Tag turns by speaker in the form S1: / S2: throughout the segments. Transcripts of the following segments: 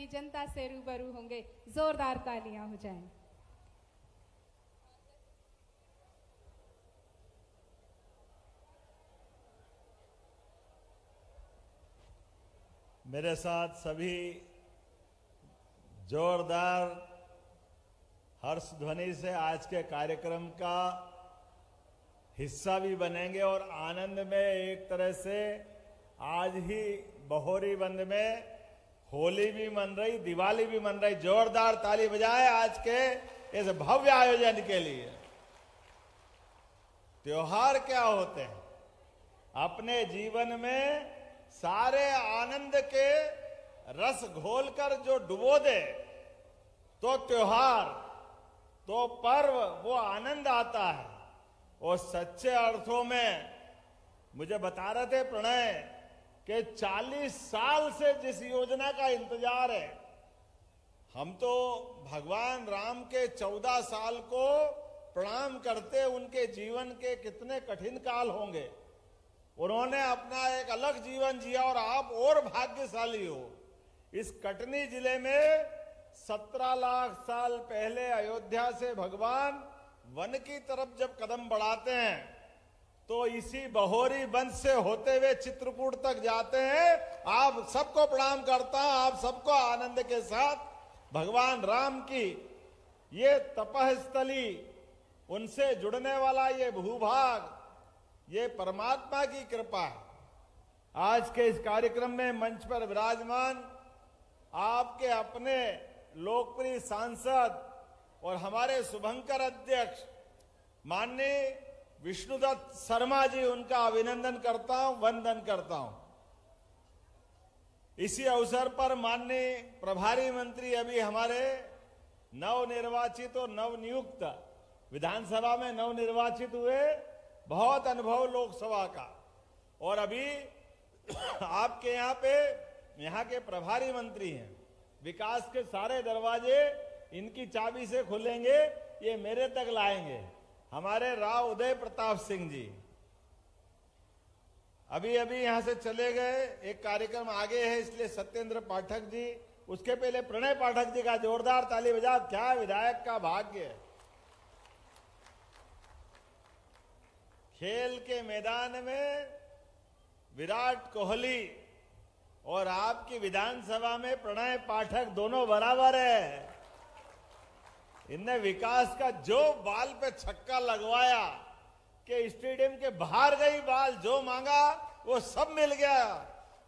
S1: की जनता से रूबरू होंगे। जोरदार तालियां हो जाएं।
S2: मेरे साथ सभी जोरदार हर्ष ध्वनि से आज के कार्यक्रम का हिस्सा भी बनेंगे और आनंद में एक तरह से आज ही बहोरी बंद में होली भी मन रही, दिवाली भी मन रही। जोरदार ताली बजाए आज के इस भव्य आयोजन के लिए। त्योहार क्या होते हैं? अपने जीवन में सारे आनंद के रस घोलकर जो डुबो दे तो त्योहार, तो पर्व, वो आनंद आता है। और सच्चे अर्थों में मुझे बता रहे थे प्रणय कि 40 साल से जिस योजना का इंतजार है, हम तो भगवान राम के 14 साल को प्रणाम करते। उनके जीवन के कितने कठिन काल होंगे, उन्होंने अपना एक अलग जीवन जिया और आप और भाग्यशाली हो। इस कटनी जिले में 17 लाख साल पहले अयोध्या से भगवान वन की तरफ जब कदम बढ़ाते हैं तो इसी बहोरी वंश से होते हुए चित्रकूट तक जाते हैं। आप सबको प्रणाम करता हूं, आप सबको आनंद के साथ भगवान राम की ये तपस्थली, उनसे जुड़ने वाला ये भूभाग, ये परमात्मा की कृपा है। आज के इस कार्यक्रम में मंच पर विराजमान आपके अपने लोकप्रिय सांसद और हमारे शुभंकर अध्यक्ष माननीय विष्णुदत्त शर्मा जी, उनका अभिनंदन करता हूं, वंदन करता हूं। इसी अवसर पर माननीय प्रभारी मंत्री अभी हमारे नवनिर्वाचित और नवनियुक्त विधानसभा में नवनिर्वाचित हुए, बहुत अनुभव लोकसभा का, और अभी आपके यहाँ के प्रभारी मंत्री हैं। विकास के सारे दरवाजे इनकी चाबी से खुलेंगे, ये मेरे तक लाएंगे, हमारे राव उदय प्रताप सिंह जी। अभी यहां से चले गए, एक कार्यक्रम आगे है इसलिए सत्येंद्र पाठक जी, उसके पहले प्रणय पाठक जी का जोरदार ताली बजा। क्या विधायक का भाग्य है। खेल के मैदान में विराट कोहली और आपकी विधानसभा में प्रणय पाठक दोनों बराबर है। इनने विकास का जो बाल पे छक्का लगवाया कि स्टेडियम के बाहर गई बाल, जो मांगा वो सब मिल गया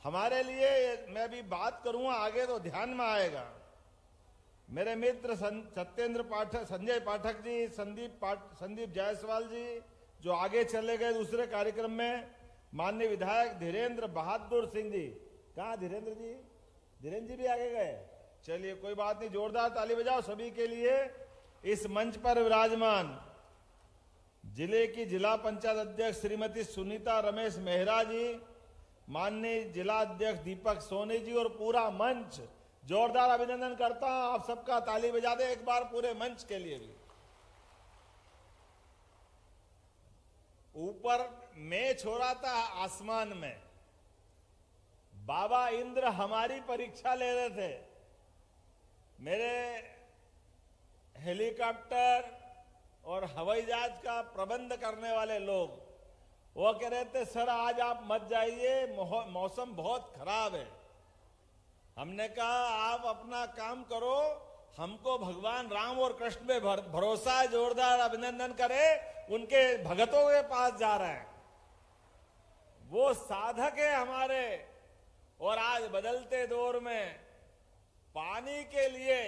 S2: हमारे लिए। मैं भी बात करूंगा आगे तो ध्यान में आएगा। मेरे मित्र सत्येंद्र पाठक, संजय पाठक जी, संदीप जायसवाल जी जो आगे चले गए दूसरे कार्यक्रम में, माननीय विधायक धीरेन्द्र बहादुर सिंह जी, कहा धीरेन्द्र जी? धीरेन्द्र जी भी आगे गए। चलिए कोई बात नहीं, जोरदार ताली बजाओ सभी के लिए। इस मंच पर विराजमान जिले की जिला पंचायत अध्यक्ष श्रीमती सुनीता रमेश मेहरा जी, माननीय जिला अध्यक्ष दीपक सोनी जी और पूरा मंच, जोरदार अभिनंदन करता हूं आप सबका। ताली बजा दे एक बार पूरे मंच के लिए भी। ऊपर मैच हो रहा था आसमान में, बाबा इंद्र हमारी परीक्षा ले रहे थे। मेरे हेलीकॉप्टर और हवाई जहाज का प्रबंध करने वाले लोग वो कह रहे थे सर आज आप मत जाइए, मौसम बहुत खराब है। हमने कहा आप अपना काम करो, हमको भगवान राम और कृष्ण पे भरोसा है। जोरदार अभिनंदन करें, उनके भगतों के पास जा रहे हैं, वो साधक है हमारे। और आज बदलते दौर में पानी के लिए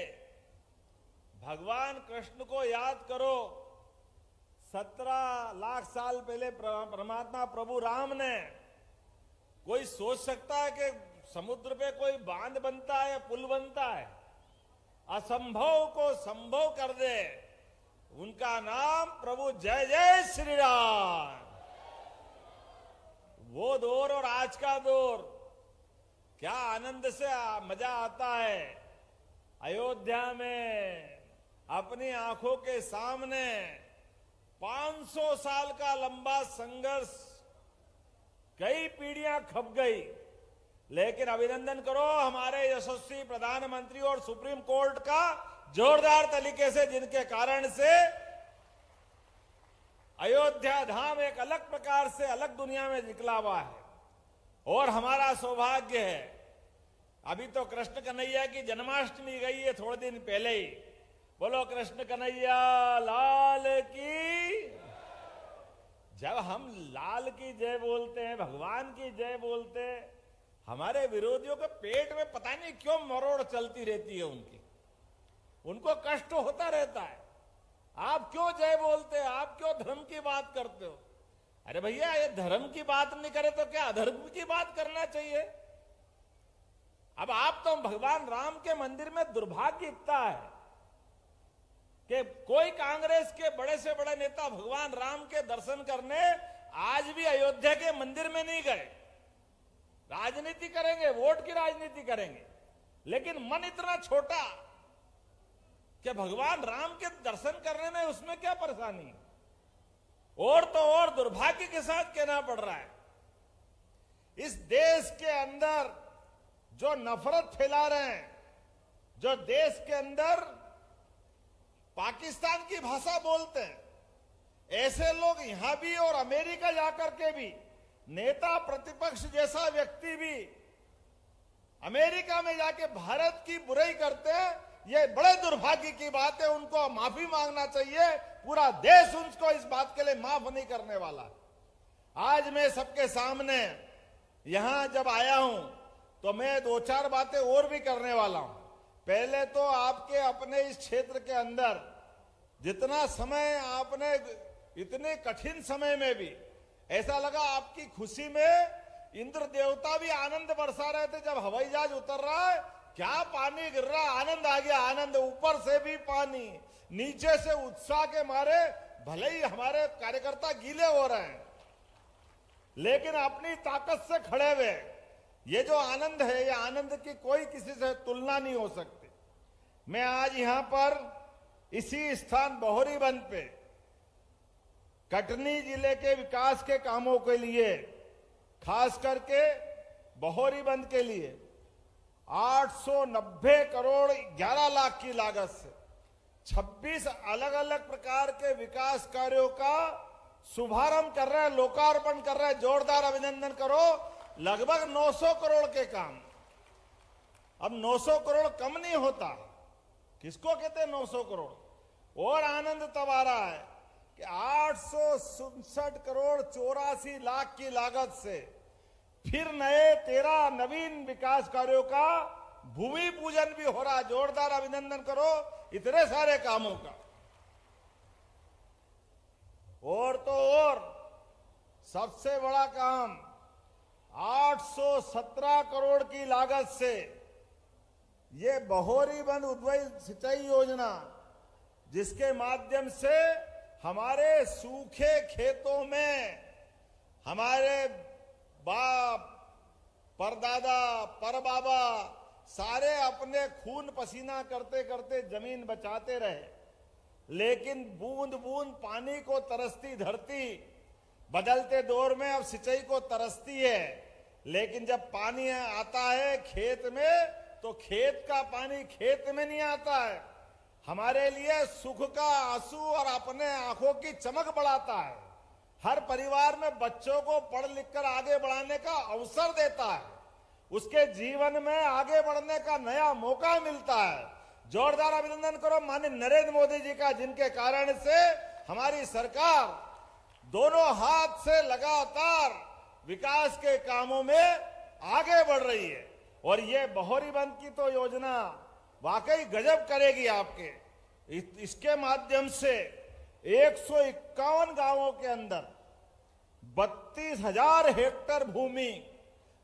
S2: भगवान कृष्ण को याद करो। 17 लाख साल पहले परमात्मा प्रभु राम ने, कोई सोच सकता है कि समुद्र पे कोई बांध बनता है या पुल बनता है? असंभव को संभव कर दे, उनका नाम प्रभु जय जय श्री राम। वो दौर और आज का दौर, क्या आनंद से मजा आता है। अयोध्या में अपनी आंखों के सामने 500 साल का लंबा संघर्ष, कई पीढ़ियां खप गई, लेकिन अभिनंदन करो हमारे यशस्वी प्रधानमंत्री और सुप्रीम कोर्ट का जोरदार तरीके से, जिनके कारण से अयोध्या धाम एक अलग प्रकार से अलग दुनिया में निकला हुआ है। और हमारा सौभाग्य है, अभी तो कृष्ण कन्हैया की जन्माष्टमी गई है थोड़े दिन पहले ही। बोलो कृष्ण कन्हैया लाल की। जब हम लाल की जय बोलते हैं, भगवान की जय बोलते हैं, हमारे विरोधियों के पेट में पता नहीं क्यों मरोड़ चलती रहती है उनको कष्ट होता रहता है। आप क्यों जय बोलते हैं, आप क्यों धर्म की बात करते हो? अरे भैया, ये धर्म की बात नहीं करे तो क्या अधर्म की बात करना चाहिए? अब आप तो भगवान राम के मंदिर में दुर्भाग्य इतना है कि कोई कांग्रेस के बड़े से बड़े नेता भगवान राम के दर्शन करने आज भी अयोध्या के मंदिर में नहीं गए। राजनीति करेंगे, वोट की राजनीति करेंगे, लेकिन मन इतना छोटा कि भगवान राम के दर्शन करने में उसमें क्या परेशानी? और तो और दुर्भाग्य के साथ कहना पड़ रहा है, इस देश के अंदर जो नफरत फैला रहे हैं, जो देश के अंदर पाकिस्तान की भाषा बोलते हैं, ऐसे लोग यहां भी और अमेरिका जाकर के भी, नेता प्रतिपक्ष जैसा व्यक्ति भी अमेरिका में जाके भारत की बुराई करते हैं। ये बड़े दुर्भाग्य की बात है, उनको माफी मांगना चाहिए। पूरा देश उनको इस बात के लिए माफ नहीं करने वाला। आज मैं सबके सामने यहां जब आया हूं तो मैं दो चार बातें और भी करने वाला हूं। पहले तो आपके अपने इस क्षेत्र के अंदर जितना समय आपने, इतने कठिन समय में भी ऐसा लगा आपकी खुशी में इंद्र देवता भी आनंद बरसा रहे थे। जब हवाई जहाज उतर रहा है, क्या पानी गिर रहा, आनंद आ गया। आनंद, ऊपर से भी पानी, नीचे से उत्साह के मारे भले ही हमारे कार्यकर्ता गीले हो रहे हैं, लेकिन अपनी ताकत से खड़े हुए। ये जो आनंद है, ये आनंद की कोई किसी से तुलना नहीं हो सकती। मैं आज यहां पर इसी स्थान बहोरीबंद पे कटनी जिले के विकास के कामों के लिए, खास करके बहोरीबंद के लिए 890 करोड़ 11 लाख की लागत से 26 अलग अलग प्रकार के विकास कार्यों का शुभारंभ कर रहे हैं, लोकार्पण कर रहे हैं। जोरदार अभिनंदन करो। लगभग 900 करोड़ के काम। अब 900 करोड़ कम नहीं होता। किसको कहते हैं 900 करोड़? और आनंद तब आ रहा है कि 867 करोड़ 84 लाख की लागत से फिर नए 13 नवीन विकास कार्यों का भूमि पूजन भी हो रहा। जोरदार अभिनंदन करो इतने सारे कामों का। और तो और सबसे बड़ा काम 817 करोड़ की लागत से ये बहोरीबंद उद्वहन सिंचाई योजना, जिसके माध्यम से हमारे सूखे खेतों में हमारे बाप, परदादा, परबाबा सारे अपने खून पसीना करते करते जमीन बचाते रहे, लेकिन बूंद बूंद पानी को तरसती धरती बदलते दौर में अब सिंचाई को तरसती है। लेकिन जब पानी आता है खेत में, तो खेत का पानी खेत में नहीं आता है, हमारे लिए सुख का आंसू और अपने आंखों की चमक बढ़ाता है। हर परिवार में बच्चों को पढ़ लिख कर आगे बढ़ाने का अवसर देता है, उसके जीवन में आगे बढ़ने का नया मौका मिलता है। जोरदार अभिनंदन करो माननीय नरेंद्र मोदी जी का, जिनके कारण से हमारी सरकार दोनों हाथ से लगातार विकास के कामों में आगे बढ़ रही है। और ये बहोरीबंद की तो योजना वाकई गजब करेगी आपके। इसके माध्यम से 151 गांवों के अंदर 32,000 हेक्टेयर भूमि,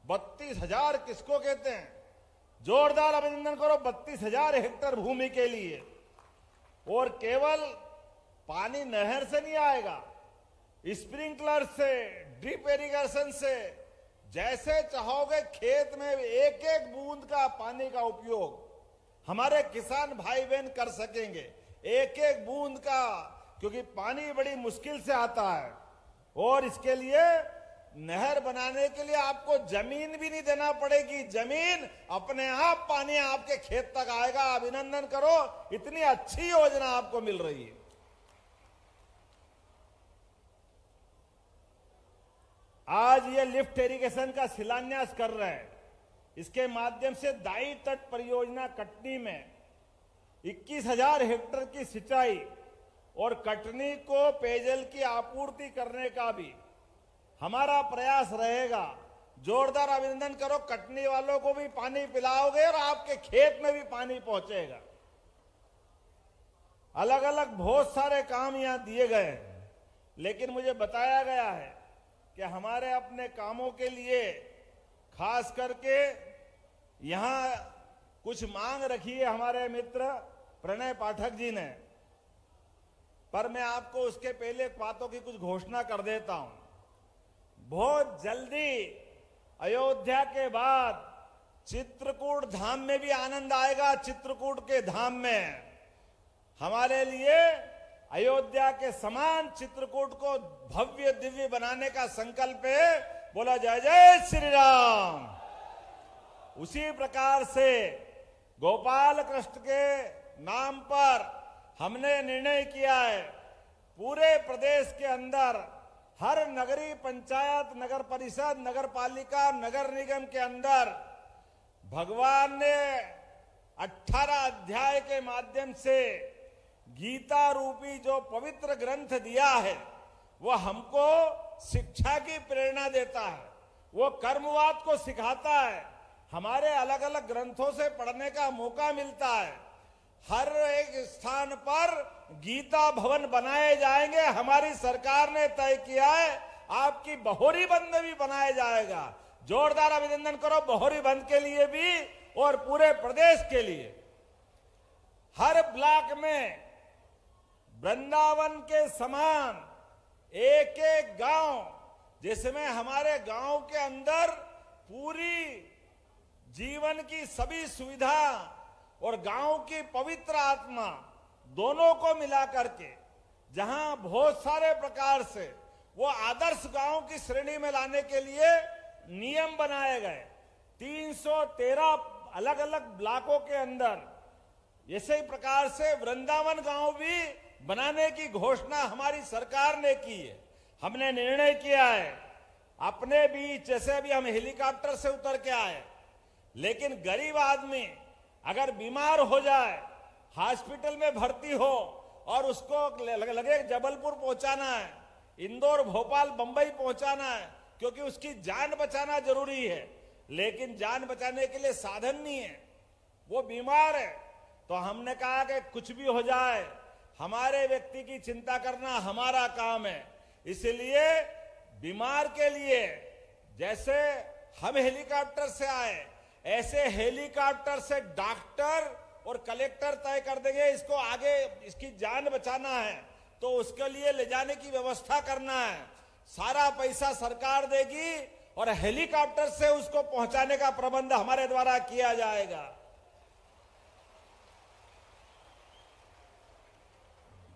S2: 32,000 किसको कहते हैं? जोरदार अभिनंदन करो 32,000 हेक्टेयर भूमि के लिए। और केवल पानी नहर से नहीं आएगा, स्प्रिंकलर से, ड्रिप इरिगेशन से, जैसे चाहोगे खेत में एक एक बूंद का पानी का उपयोग हमारे किसान भाई बहन कर सकेंगे। एक एक बूंद का, क्योंकि पानी बड़ी मुश्किल से आता है और इसके लिए नहर बनाने के लिए आपको जमीन भी नहीं देना पड़ेगी, जमीन अपने आप पानी आपके खेत तक आएगा। अभिनंदन करो, इतनी अच्छी योजना आपको मिल रही है। आज ये लिफ्ट इरिगेशन का शिलान्यास कर रहे हैं। इसके माध्यम से दाई तट परियोजना कटनी में 21,000 हेक्टेयर की सिंचाई और कटनी को पेयजल की आपूर्ति करने का भी हमारा प्रयास रहेगा। जोरदार अभिनंदन करो, कटनी वालों को भी पानी पिलाओगे और आपके खेत में भी पानी पहुंचेगा। अलग अलग बहुत सारे काम यहां दिए गए हैं, लेकिन मुझे बताया गया है कि हमारे अपने कामों के लिए खास करके यहां कुछ मांग रखी है हमारे मित्र प्रणय पाठक जी ने, पर मैं आपको उसके पहले बातों की कुछ घोषणा कर देता हूं। बहुत जल्दी अयोध्या के बाद चित्रकूट धाम में भी आनंद आएगा। चित्रकूट के धाम में हमारे लिए अयोध्या के समान चित्रकूट को भव्य दिव्य बनाने का संकल्प है। बोला जय जय श्री राम। उसी प्रकार से गोपाल कृष्ण के नाम पर हमने निर्णय किया है, पूरे प्रदेश के अंदर हर नगरीय पंचायत, नगर परिषद, नगर पालिका, नगर निगम के अंदर भगवान ने 18 अध्याय के माध्यम से गीता रूपी जो पवित्र ग्रंथ दिया है, वो हमको शिक्षा की प्रेरणा देता है, वो कर्मवाद को सिखाता है। हमारे अलग अलग ग्रंथों से पढ़ने का मौका मिलता है। हर एक स्थान पर गीता भवन बनाए जाएंगे। हमारी सरकार ने तय किया है आपकी बहोरी बंद भी बनाया जाएगा। जोरदार अभिनंदन करो बहोरी बंद के लिए भी और पूरे प्रदेश के लिए। हर ब्लॉक में वृंदावन के समान एक एक गांव, जिसमें हमारे गांव के अंदर पूरी जीवन की सभी सुविधा और गांव की पवित्र आत्मा दोनों को मिला करके जहां बहुत सारे प्रकार से वो आदर्श गांव की श्रेणी में लाने के लिए नियम बनाए गए। 313 अलग अलग ब्लॉकों के अंदर इसी प्रकार से वृंदावन गांव भी बनाने की घोषणा हमारी सरकार ने की है। हमने निर्णय किया है अपने बीच, जैसे अभी हम हेलीकॉप्टर से उतर के आए, लेकिन गरीब आदमी अगर बीमार हो जाए, हॉस्पिटल में भर्ती हो और उसको लगे जबलपुर पहुंचाना है, इंदौर, भोपाल, बंबई पहुंचाना है, क्योंकि उसकी जान बचाना जरूरी है, लेकिन जान बचाने के लिए साधन नहीं है, वो बीमार है, तो हमने कहा कि कुछ भी हो जाए हमारे व्यक्ति की चिंता करना हमारा काम है। इसलिए बीमार के लिए जैसे हम हेलीकॉप्टर से आए, ऐसे हेलीकॉप्टर से डॉक्टर और कलेक्टर तय कर देंगे इसको आगे इसकी जान बचाना है, तो उसके लिए ले जाने की व्यवस्था करना है। सारा पैसा सरकार देगी और हेलीकॉप्टर से उसको पहुंचाने का प्रबंध हमारे द्वारा किया जाएगा।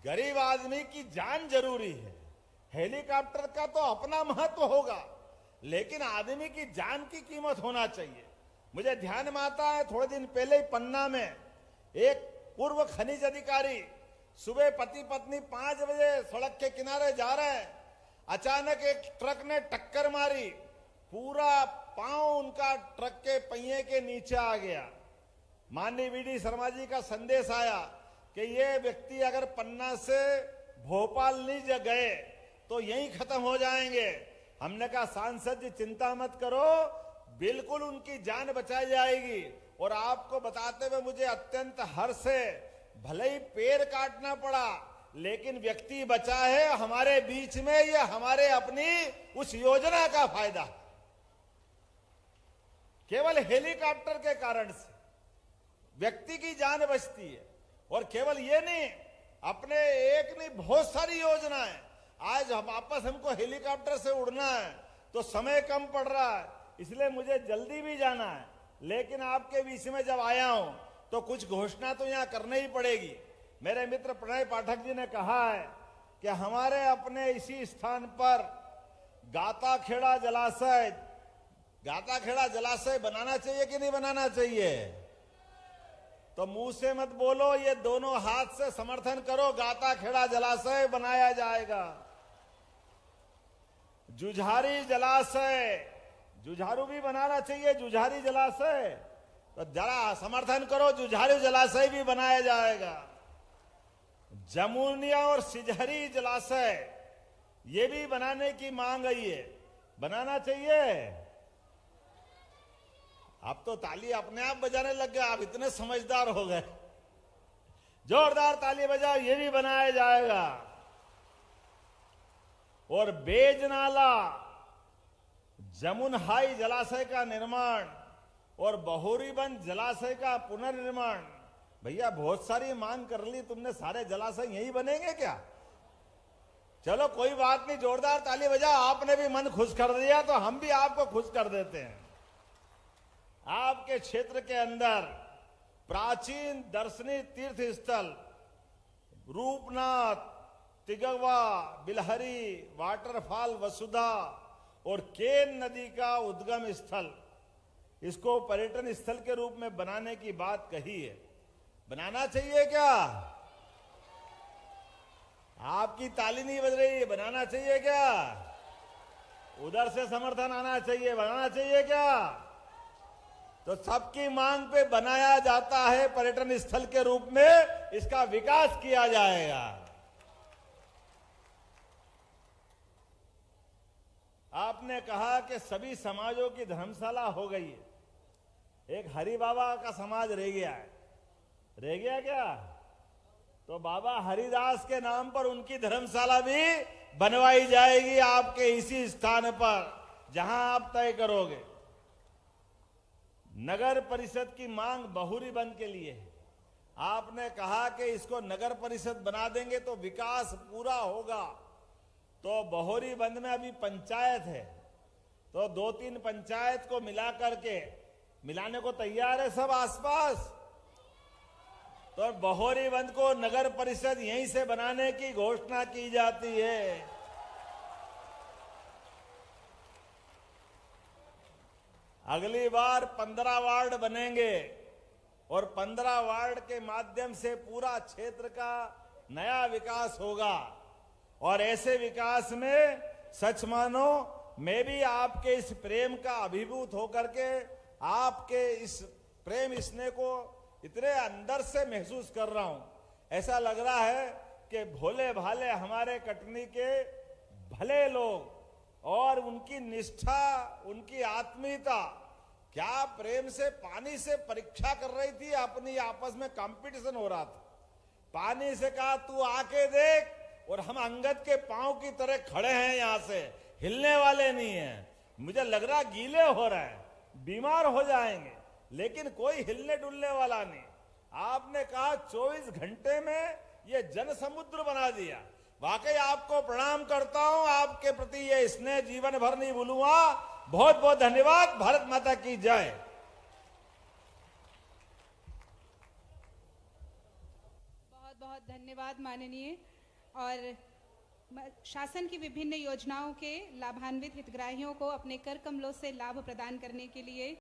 S2: गरीब आदमी की जान जरूरी है। हेलीकॉप्टर का तो अपना महत्व होगा, लेकिन आदमी की जान की कीमत होना चाहिए। मुझे ध्यान में आता है थोड़े दिन पहले ही पन्ना में एक पूर्व खनिज अधिकारी सुबह पति पत्नी 5 बजे सड़क के किनारे जा रहे हैं, अचानक एक ट्रक ने टक्कर मारी, पूरा पांव उनका ट्रक के पहिए के नीचे आ गया। माननीय वीडी शर्मा जी का संदेश आया कि ये व्यक्ति अगर पन्ना से भोपाल नहीं गए तो यहीं खत्म हो जाएंगे। हमने कहा सांसद जी चिंता मत करो, बिल्कुल उनकी जान बचाई जाएगी। और आपको बताते हुए मुझे अत्यंत हर्ष है, भले ही पैर काटना पड़ा लेकिन व्यक्ति बचा है हमारे बीच में। ये हमारे अपनी उस योजना का फायदा है, केवल हेलीकॉप्टर के कारण से व्यक्ति की जान बचती है। और केवल ये नहीं, अपने एक नहीं बहुत सारी योजनाएं। आज हम वापस हमको हेलीकॉप्टर से उड़ना है तो समय कम पड़ रहा है, इसलिए मुझे जल्दी भी जाना है, लेकिन आपके बीच में जब आया हूं तो कुछ घोषणा तो यहां करनी ही पड़ेगी। मेरे मित्र प्रणय पाठक जी ने कहा है कि हमारे अपने इसी स्थान पर गाताखेड़ा जलाशय, गाताखेड़ा जलाशय बनाना चाहिए कि नहीं बनाना चाहिए? तो मुंह से मत बोलो, ये दोनों हाथ से समर्थन करो, गाताखेड़ा जलाशय बनाया जाएगा। जुझारी जलाशय, जुझारू भी बनाना चाहिए, जुझारी जलाशय, तो जरा समर्थन करो, जुझारू जलाशय भी बनाया जाएगा। जमुनिया और सिझरी जलाशय ये भी बनाने की मांग आई है, बनाना चाहिए। आप तो ताली अपने आप बजाने लग गए, आप इतने समझदार हो गए। जोरदार ताली बजाओ, ये भी बनाया जाएगा। और बेजनाला जमुनहाई जलाशय का निर्माण और बहोरीबंद जलाशय का पुनर्निर्माण। भैया बहुत सारी मांग कर ली तुमने, सारे जलाशय यही बनेंगे क्या? चलो कोई बात नहीं, जोरदार ताली बजाओ, आपने भी मन खुश कर दिया तो हम भी आपको खुश कर देते हैं। आपके क्षेत्र के अंदर प्राचीन दर्शनीय तीर्थ स्थल रूपनाथ, तिगवा, बिलहरी, वाटरफॉल वसुधा और केन नदी का उद्गम स्थल, इसको पर्यटन स्थल के रूप में बनाने की बात कही है। बनाना चाहिए क्या? आपकी ताली नहीं बज रही है, बनाना चाहिए क्या? उधर से समर्थन आना चाहिए, बनाना चाहिए क्या? तो सबकी मांग पे बनाया जाता है, पर्यटन स्थल के रूप में इसका विकास किया जाएगा। आपने कहा कि सभी समाजों की धर्मशाला हो गई है, एक हरि बाबा का समाज रह गया है। रह गया क्या? तो बाबा हरिदास के नाम पर उनकी धर्मशाला भी बनवाई जाएगी आपके इसी स्थान पर जहां आप तय करोगे। नगर परिषद की मांग बहोरीबंद के लिए है। आपने कहा कि इसको नगर परिषद बना देंगे तो विकास पूरा होगा। तो बहोरीबंद में अभी पंचायत है, तो 2-3 पंचायत को मिला करके, मिलाने को तैयार है सब आसपास, तो बहोरीबंद को नगर परिषद यहीं से बनाने की घोषणा की जाती है। अगली बार 15 वार्ड बनेंगे और 15 वार्ड के माध्यम से पूरा क्षेत्र का नया विकास होगा। और ऐसे विकास में सच मानो मैं भी आपके इस प्रेम का अभिभूत होकर के आपके इस प्रेम स्नेह को इतने अंदर से महसूस कर रहा हूं। ऐसा लग रहा है कि भोले भाले हमारे कटनी के भले लोग और उनकी निष्ठा, उनकी आत्मीयता, क्या प्रेम से पानी से परीक्षा कर रही थी, अपनी आपस में कंपटीशन हो रहा था। पानी से कहा तू आके देख, और हम अंगद के पांव की तरह खड़े हैं, यहां से हिलने वाले नहीं हैं। मुझे लग रहा गीले हो रहे हैं, बीमार हो जाएंगे, लेकिन कोई हिलने डुलने वाला नहीं। आपने कहा 24 घंटे में ये जन समुद्र बना दिया। वाकई आपको प्रणाम करता हूं, आपके प्रति ये स्नेह जीवन भर नहीं भूलूंगा। बहुत बहुत धन्यवाद। भारत माता की जय।
S1: बहुत बहुत धन्यवाद माननीय। और शासन की विभिन्न योजनाओं के लाभान्वित हितग्राहियों को अपने कर कमलों से लाभ प्रदान करने के लिए